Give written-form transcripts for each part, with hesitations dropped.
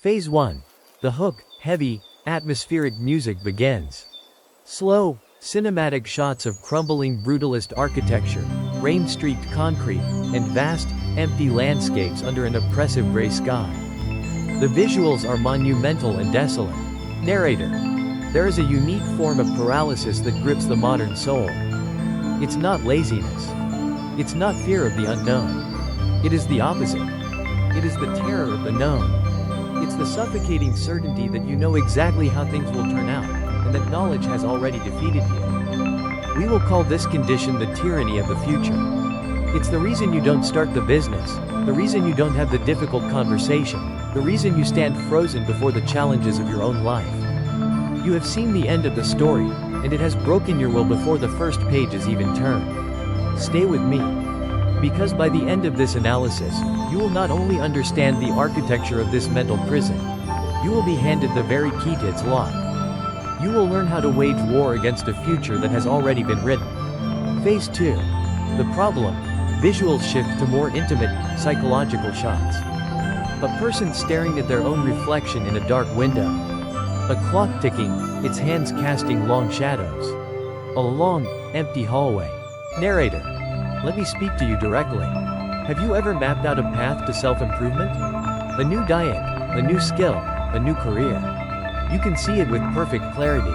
Phase 1. The hook, heavy, atmospheric music begins. Slow, cinematic shots of crumbling brutalist architecture, rain-streaked concrete, and vast, empty landscapes under an oppressive gray sky. The visuals are monumental and desolate. Narrator. There is a unique form of paralysis that grips the modern soul. It's not laziness. It's not fear of the unknown. It is the opposite. It is the terror of the known. It's the suffocating certainty that you know exactly how things will turn out, and that knowledge has already defeated you. We will call this condition the tyranny of the future. It's the reason you don't start the business, the reason you don't have the difficult conversation, the reason you stand frozen before the challenges of your own life. You have seen the end of the story, and it has broken your will before the first page is even turned. Stay with me. Because by the end of this analysis, you will not only understand the architecture of this mental prison, you will be handed the very key to its lock. You will learn how to wage war against a future that has already been written. Phase 2. The problem. Visuals shift to more intimate, psychological shots. A person staring at their own reflection in a dark window. A clock ticking, its hands casting long shadows. A long, empty hallway. Narrator. Let me speak to you directly. Have you ever mapped out a path to self-improvement? A new diet, a new skill, a new career. You can see it with perfect clarity.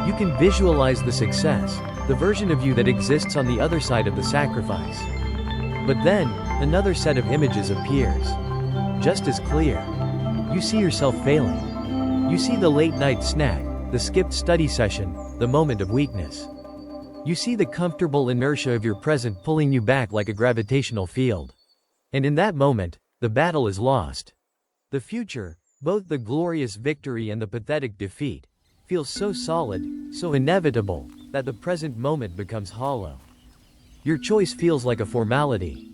You can visualize the success, the version of you that exists on the other side of the sacrifice. But then, another set of images appears. Just as clear. You see yourself failing. You see the late-night snack, the skipped study session, the moment of weakness. You see the comfortable inertia of your present pulling you back like a gravitational field. And in that moment, the battle is lost. The future, both the glorious victory and the pathetic defeat, feels so solid, so inevitable, that the present moment becomes hollow. Your choice feels like a formality.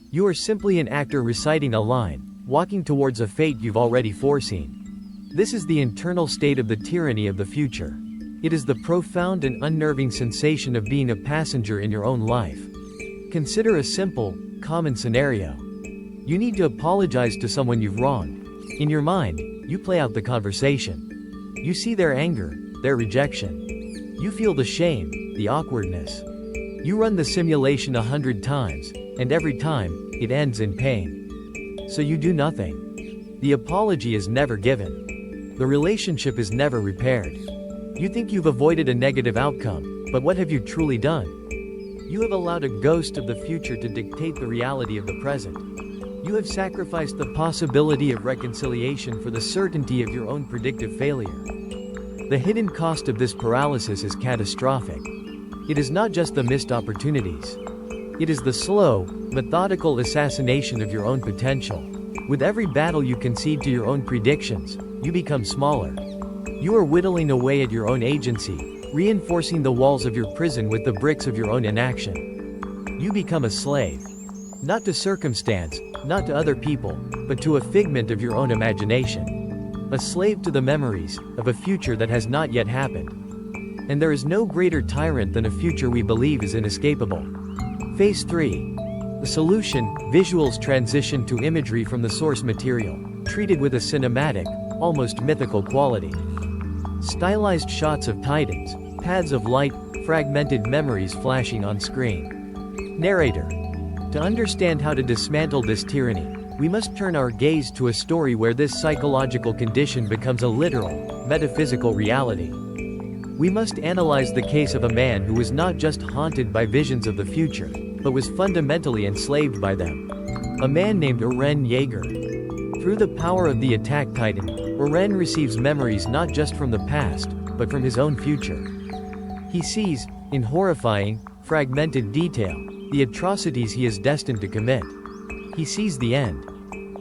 You are simply an actor reciting a line, walking towards a fate you've already foreseen. This is the internal state of the tyranny of the future. It is the profound and unnerving sensation of being a passenger in your own life. Consider a simple, common scenario. You need to apologize to someone you've wronged. In your mind, you play out the conversation. You see their anger, their rejection. You feel the shame, the awkwardness. You run the simulation 100 times, and every time, it ends in pain. So you do nothing. The apology is never given. The relationship is never repaired. You think you've avoided a negative outcome, but what have you truly done? You have allowed a ghost of the future to dictate the reality of the present. You have sacrificed the possibility of reconciliation for the certainty of your own predictive failure. The hidden cost of this paralysis is catastrophic. It is not just the missed opportunities. It is the slow, methodical assassination of your own potential. With every battle you concede to your own predictions, you become smaller. You are whittling away at your own agency, reinforcing the walls of your prison with the bricks of your own inaction. You become a slave. Not to circumstance, not to other people, but to a figment of your own imagination. A slave to the memories of a future that has not yet happened. And there is no greater tyrant than a future we believe is inescapable. Phase 3. The solution. Visuals transition to imagery from the source material, treated with a cinematic, almost mythical quality. Stylized shots of titans, paths of light, fragmented memories flashing on screen. Narrator. To understand how to dismantle this tyranny, we must turn our gaze to a story where this psychological condition becomes a literal, metaphysical reality. We must analyze the case of a man who was not just haunted by visions of the future, but was fundamentally enslaved by them. A man named Eren Yeager. Through the power of the attack titan, Eren receives memories not just from the past, but from his own future. He sees, in horrifying, fragmented detail, the atrocities he is destined to commit. He sees the end.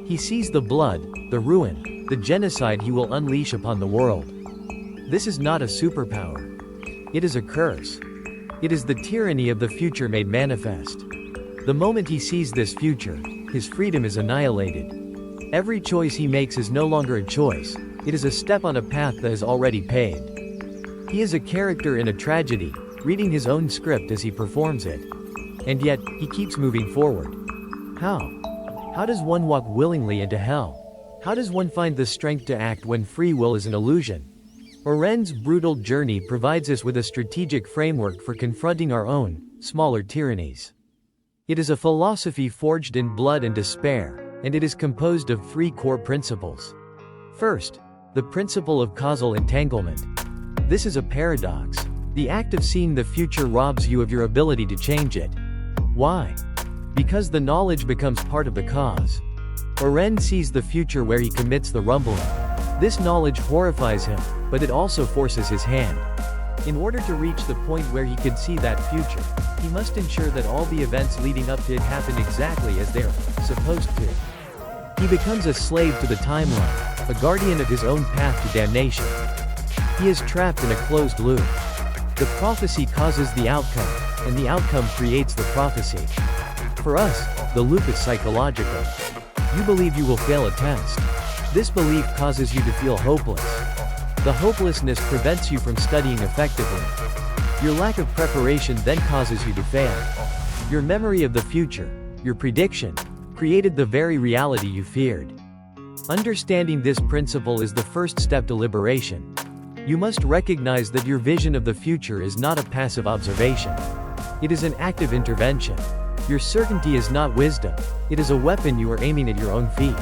He sees the blood, the ruin, the genocide he will unleash upon the world. This is not a superpower. It is a curse. It is the tyranny of the future made manifest. The moment he sees this future, his freedom is annihilated. Every choice he makes is no longer a choice, it is a step on a path that is already paved. He is a character in a tragedy, reading his own script as he performs it. And yet, he keeps moving forward. How? How does one walk willingly into hell? How does one find the strength to act when free will is an illusion? Eren's brutal journey provides us with a strategic framework for confronting our own, smaller tyrannies. It is a philosophy forged in blood and despair, and it is composed of three core principles. First, the principle of causal entanglement. This is a paradox. The act of seeing the future robs you of your ability to change it. Why? Because the knowledge becomes part of the cause. Eren sees the future where he commits the rumbling. This knowledge horrifies him, but it also forces his hand. In order to reach the point where he could see that future, he must ensure that all the events leading up to it happen exactly as they are supposed to. He becomes a slave to the timeline, a guardian of his own path to damnation. He is trapped in a closed loop. The prophecy causes the outcome, and the outcome creates the prophecy. For us, the loop is psychological. You believe you will fail a test. This belief causes you to feel hopeless. The hopelessness prevents you from studying effectively. Your lack of preparation then causes you to fail. Your memory of the future, your prediction, created the very reality you feared. Understanding this principle is the first step to liberation. You must recognize that your vision of the future is not a passive observation. It is an active intervention. Your certainty is not wisdom, it is a weapon you are aiming at your own feet.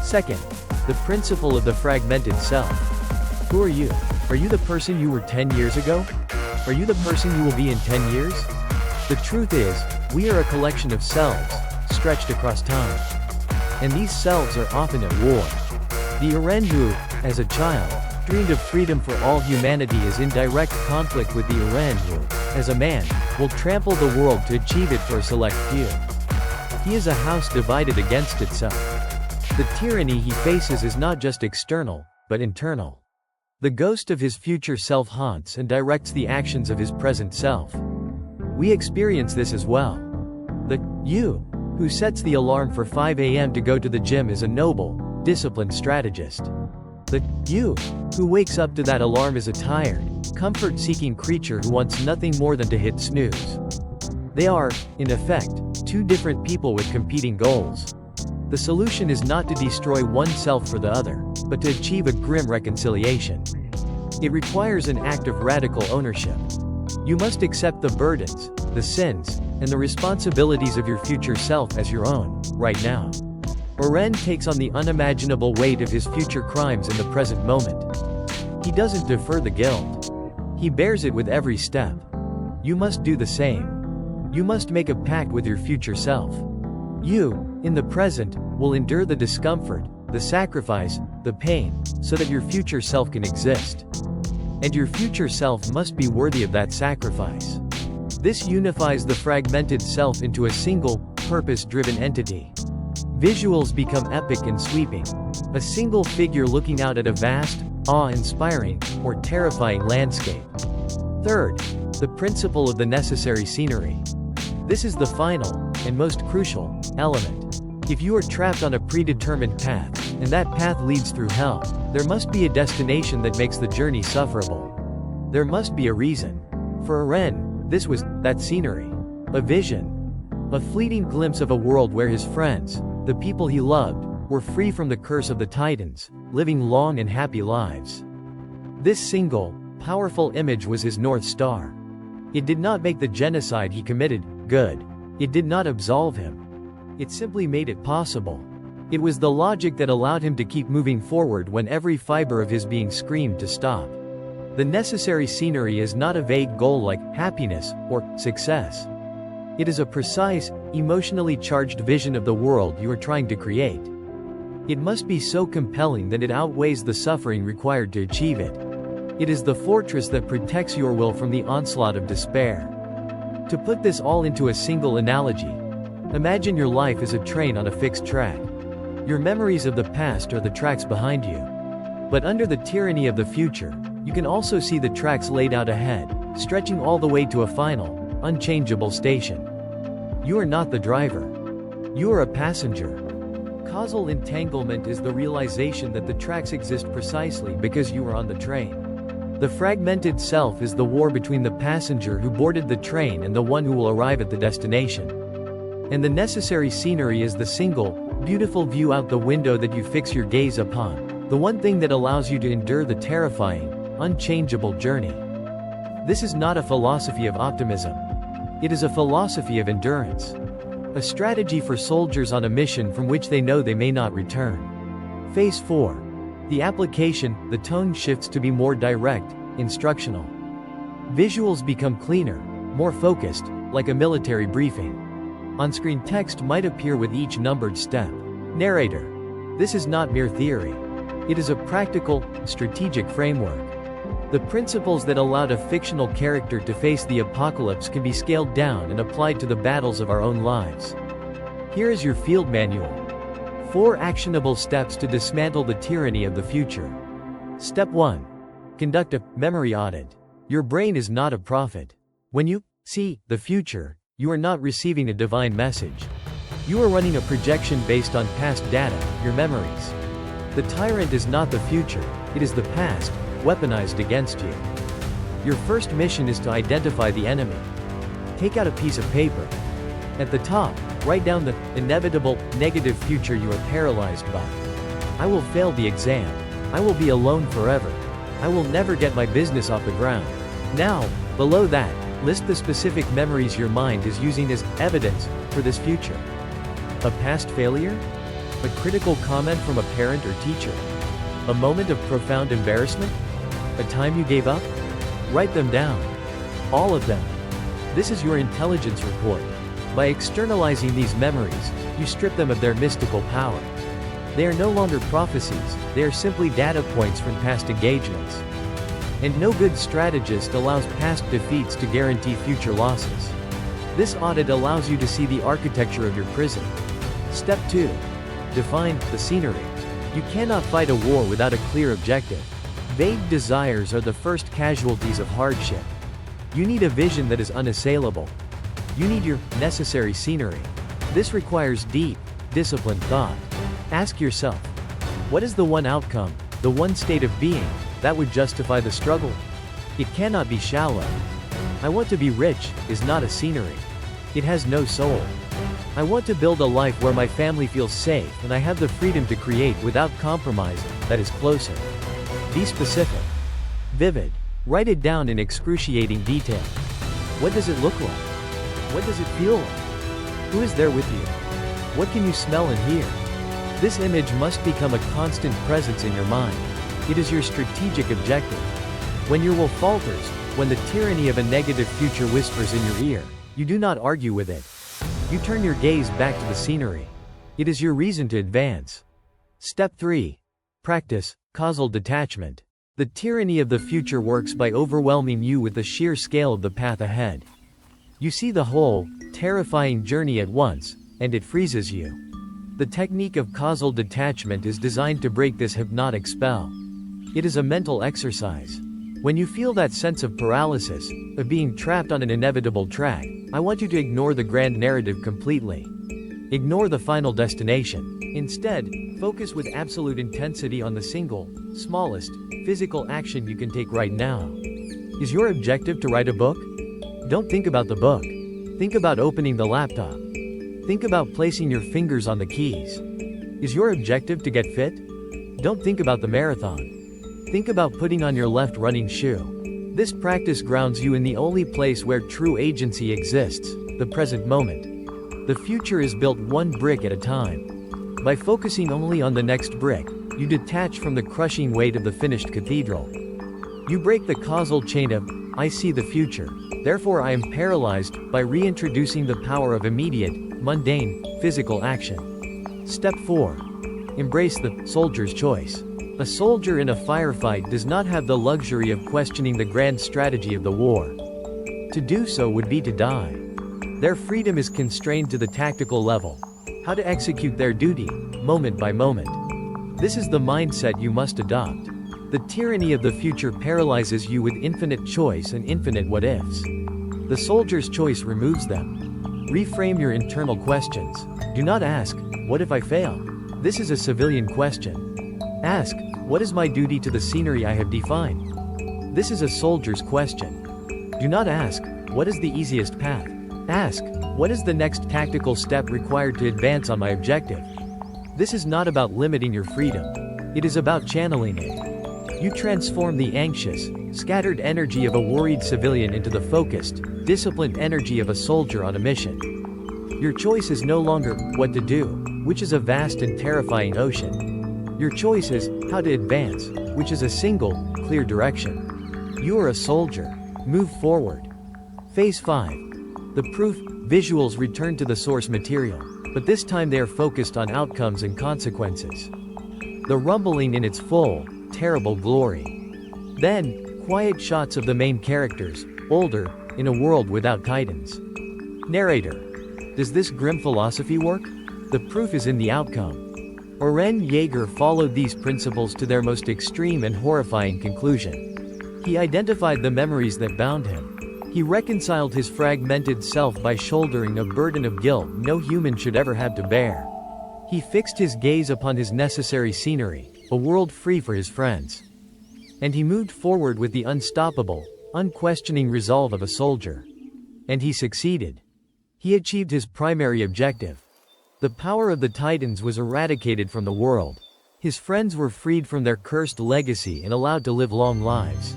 Second, the principle of the fragmented self. Who are you? Are you the person you were 10 years ago? Are you the person you will be in 10 years? The truth is, we are a collection of selves, stretched across time. And these selves are often at war. The Eren who, as a child, dreamed of freedom for all humanity is in direct conflict with the Eren who, as a man, will trample the world to achieve it for a select few. He is a house divided against itself. The tyranny he faces is not just external, but internal. The ghost of his future self haunts and directs the actions of his present self. We experience this as well. The you, who sets the alarm for 5 a.m. to go to the gym is a noble, disciplined strategist. The you, who wakes up to that alarm is a tired, comfort-seeking creature who wants nothing more than to hit snooze. They are, in effect, two different people with competing goals. The solution is not to destroy one self for the other, but to achieve a grim reconciliation. It requires an act of radical ownership. You must accept the burdens, the sins, and the responsibilities of your future self as your own, right now. Eren takes on the unimaginable weight of his future crimes in the present moment. He doesn't defer the guilt. He bears it with every step. You must do the same. You must make a pact with your future self. You, in the present, will endure the discomfort, the sacrifice, the pain, so that your future self can exist. And your future self must be worthy of that sacrifice. This unifies the fragmented self into a single, purpose-driven entity. Visuals become epic and sweeping. A single figure looking out at a vast, awe-inspiring, or terrifying landscape. Third, the principle of the necessary scenery. This is the final, and most crucial, element. If you are trapped on a predetermined path, and that path leads through hell, there must be a destination that makes the journey sufferable. There must be a reason. For Eren, this was that scenery. A vision. A fleeting glimpse of a world where his friends, the people he loved, were free from the curse of the Titans, living long and happy lives. This single, powerful image was his North Star. It did not make the genocide he committed good. It did not absolve him. It simply made it possible. It was the logic that allowed him to keep moving forward when every fiber of his being screamed to stop. The necessary scenery is not a vague goal like happiness or success. It is a precise, emotionally charged vision of the world you are trying to create. It must be so compelling that it outweighs the suffering required to achieve it. It is the fortress that protects your will from the onslaught of despair. To put this all into a single analogy, imagine your life as a train on a fixed track. Your memories of the past are the tracks behind you. But under the tyranny of the future, you can also see the tracks laid out ahead, stretching all the way to a final, unchangeable station. You are not the driver. You are a passenger. Causal entanglement is the realization that the tracks exist precisely because you are on the train. The fragmented self is the war between the passenger who boarded the train and the one who will arrive at the destination. And the necessary scenery is the single, Beautiful view out the window that you fix your gaze upon. The one thing that allows you to endure the terrifying, unchangeable journey. This is not a philosophy of optimism. It is a philosophy of endurance. A strategy for soldiers on a mission from which they know they may not return. Phase 4. The application, the tone shifts to be more direct, instructional. Visuals become cleaner, more focused, like a military briefing. On-screen text might appear with each numbered step. Narrator. This is not mere theory. It is a practical, strategic framework. The principles that allowed a fictional character to face the apocalypse can be scaled down and applied to the battles of our own lives. Here is your field manual. 4 actionable steps to dismantle the tyranny of the future. Step 1. Conduct a memory audit. Your brain is not a prophet. When you see the future, you are not receiving a divine message. You are running a projection based on past data, your memories. The tyrant is not the future, it is the past, weaponized against you. Your first mission is to identify the enemy. Take out a piece of paper. At the top, write down the inevitable, negative future you are paralyzed by. I will fail the exam. I will be alone forever. I will never get my business off the ground. Now, below that, list the specific memories your mind is using as evidence for this future. A past failure? A critical comment from a parent or teacher? A moment of profound embarrassment? A time you gave up? Write them down. All of them. This is your intelligence report. By externalizing these memories, you strip them of their mystical power. They are no longer prophecies, they are simply data points from past engagements. And no good strategist allows past defeats to guarantee future losses. This audit allows you to see the architecture of your prison. Step 2. Define the scenery. You cannot fight a war without a clear objective. Vague desires are the first casualties of hardship. You need a vision that is unassailable. You need your necessary scenery. This requires deep, disciplined thought. Ask yourself, what is the one outcome, the one state of being, that would justify the struggle? It cannot be shallow. I want to be rich is not a scenery. It has no soul. I want to build a life where my family feels safe and I have the freedom to create without compromise, that is closer. Be specific. Vivid. Write it down in excruciating detail. What does it look like? What does it feel like? Who is there with you? What can you smell and hear? This image must become a constant presence in your mind. It is your strategic objective. When your will falters, when the tyranny of a negative future whispers in your ear, you do not argue with it. You turn your gaze back to the scenery. It is your reason to advance. Step 3. Practice causal detachment. The tyranny of the future works by overwhelming you with the sheer scale of the path ahead. You see the whole, terrifying journey at once, and it freezes you. The technique of causal detachment is designed to break this hypnotic spell. It is a mental exercise. When you feel that sense of paralysis, of being trapped on an inevitable track, I want you to ignore the grand narrative completely. Ignore the final destination. Instead, focus with absolute intensity on the single, smallest, physical action you can take right now. Is your objective to write a book? Don't think about the book. Think about opening the laptop. Think about placing your fingers on the keys. Is your objective to get fit? Don't think about the marathon. Think about putting on your left running shoe. This practice grounds you in the only place where true agency exists, the present moment. The future is built one brick at a time. By focusing only on the next brick, you detach from the crushing weight of the finished cathedral. You break the causal chain of, I see the future, therefore I am paralyzed, by reintroducing the power of immediate, mundane, physical action. Step 4. Embrace the soldier's choice. A soldier in a firefight does not have the luxury of questioning the grand strategy of the war. To do so would be to die. Their freedom is constrained to the tactical level. How to execute their duty, moment by moment. This is the mindset you must adopt. The tyranny of the future paralyzes you with infinite choice and infinite what-ifs. The soldier's choice removes them. Reframe your internal questions. Do not ask, what if I fail? This is a civilian question. Ask, what is my duty to the scenery I have defined? This is a soldier's question. Do not ask, what is the easiest path? Ask, what is the next tactical step required to advance on my objective? This is not about limiting your freedom. It is about channeling it. You transform the anxious, scattered energy of a worried civilian into the focused, disciplined energy of a soldier on a mission. Your choice is no longer what to do, which is a vast and terrifying ocean. Your choice is how to advance, which is a single, clear direction. You are a soldier. Move forward. Phase 5. The proof visuals return to the source material, but this time they are focused on outcomes and consequences. The rumbling in its full, terrible glory. Then, quiet shots of the main characters, older, in a world without titans. Narrator. Does this grim philosophy work? The proof is in the outcome. Eren Yeager followed these principles to their most extreme and horrifying conclusion. He identified the memories that bound him. He reconciled his fragmented self by shouldering a burden of guilt no human should ever have to bear. He fixed his gaze upon his necessary scenery, a world free for his friends. And he moved forward with the unstoppable, unquestioning resolve of a soldier. And he succeeded. He achieved his primary objective. The power of the Titans was eradicated from the world. His friends were freed from their cursed legacy and allowed to live long lives.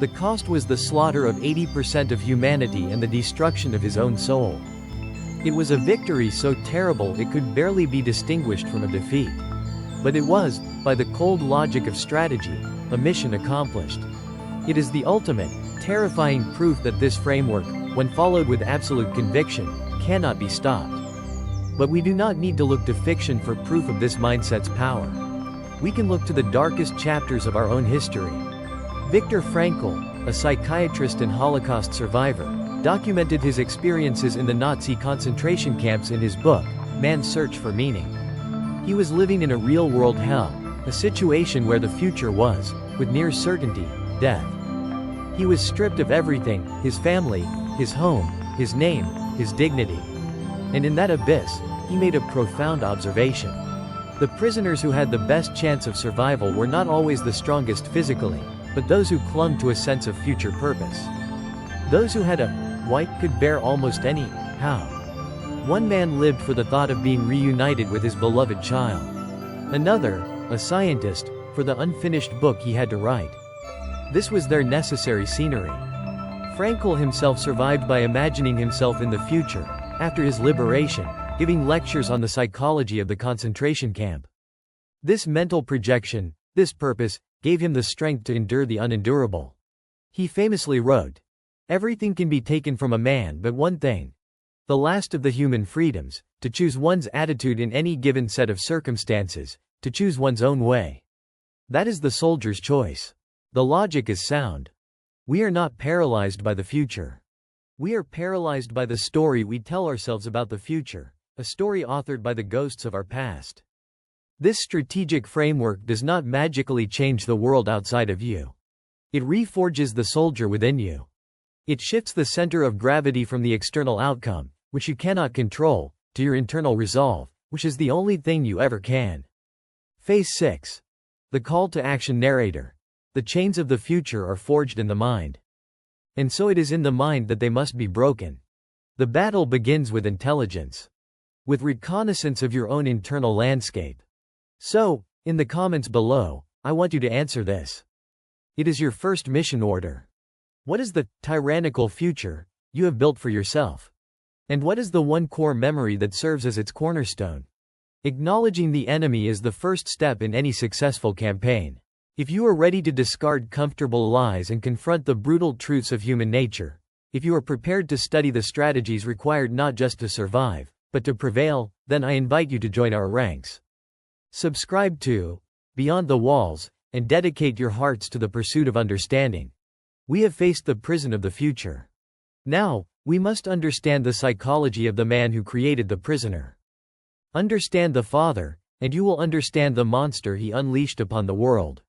The cost was the slaughter of 80% of humanity and the destruction of his own soul. It was a victory so terrible it could barely be distinguished from a defeat. But it was, by the cold logic of strategy, a mission accomplished. It is the ultimate, terrifying proof that this framework, when followed with absolute conviction, cannot be stopped. But we do not need to look to fiction for proof of this mindset's power. We can look to the darkest chapters of our own history. Viktor Frankl, a psychiatrist and Holocaust survivor, documented his experiences in the Nazi concentration camps in his book, Man's Search for Meaning. He was living in a real-world hell, a situation where the future was, with near certainty, death. He was stripped of everything, his family, his home, his name, his dignity. And in that abyss, he made a profound observation. The prisoners who had the best chance of survival were not always the strongest physically, but those who clung to a sense of future purpose. Those who had a white could bear almost any how. One man lived for the thought of being reunited with his beloved child. Another, a scientist, for the unfinished book he had to write. This was their necessary scenery. Frankl himself survived by imagining himself in the future, after his liberation, giving lectures on the psychology of the concentration camp. This mental projection, this purpose, gave him the strength to endure the unendurable. He famously wrote, "Everything can be taken from a man but one thing. The last of the human freedoms, to choose one's attitude in any given set of circumstances, to choose one's own way. That is the soldier's choice. The logic is sound. We are not paralyzed by the future. We are paralyzed by the story we tell ourselves about the future, a story authored by the ghosts of our past." This strategic framework does not magically change the world outside of you. It reforges the soldier within you. It shifts the center of gravity from the external outcome, which you cannot control, to your internal resolve, which is the only thing you ever can. Phase 6. The call to action. Narrator. The chains of the future are forged in the mind. And so it is in the mind that they must be broken. The battle begins with intelligence. With reconnaissance of your own internal landscape. So, in the comments below, I want you to answer this. It is your first mission order. What is the tyrannical future you have built for yourself? And what is the one core memory that serves as its cornerstone? Acknowledging the enemy is the first step in any successful campaign. If you are ready to discard comfortable lies and confront the brutal truths of human nature, if you are prepared to study the strategies required not just to survive, but to prevail, then I invite you to join our ranks. Subscribe to Beyond the Walls, and dedicate your hearts to the pursuit of understanding. We have faced the prison of the future. Now, we must understand the psychology of the man who created the prisoner. Understand the Father, and you will understand the monster he unleashed upon the world.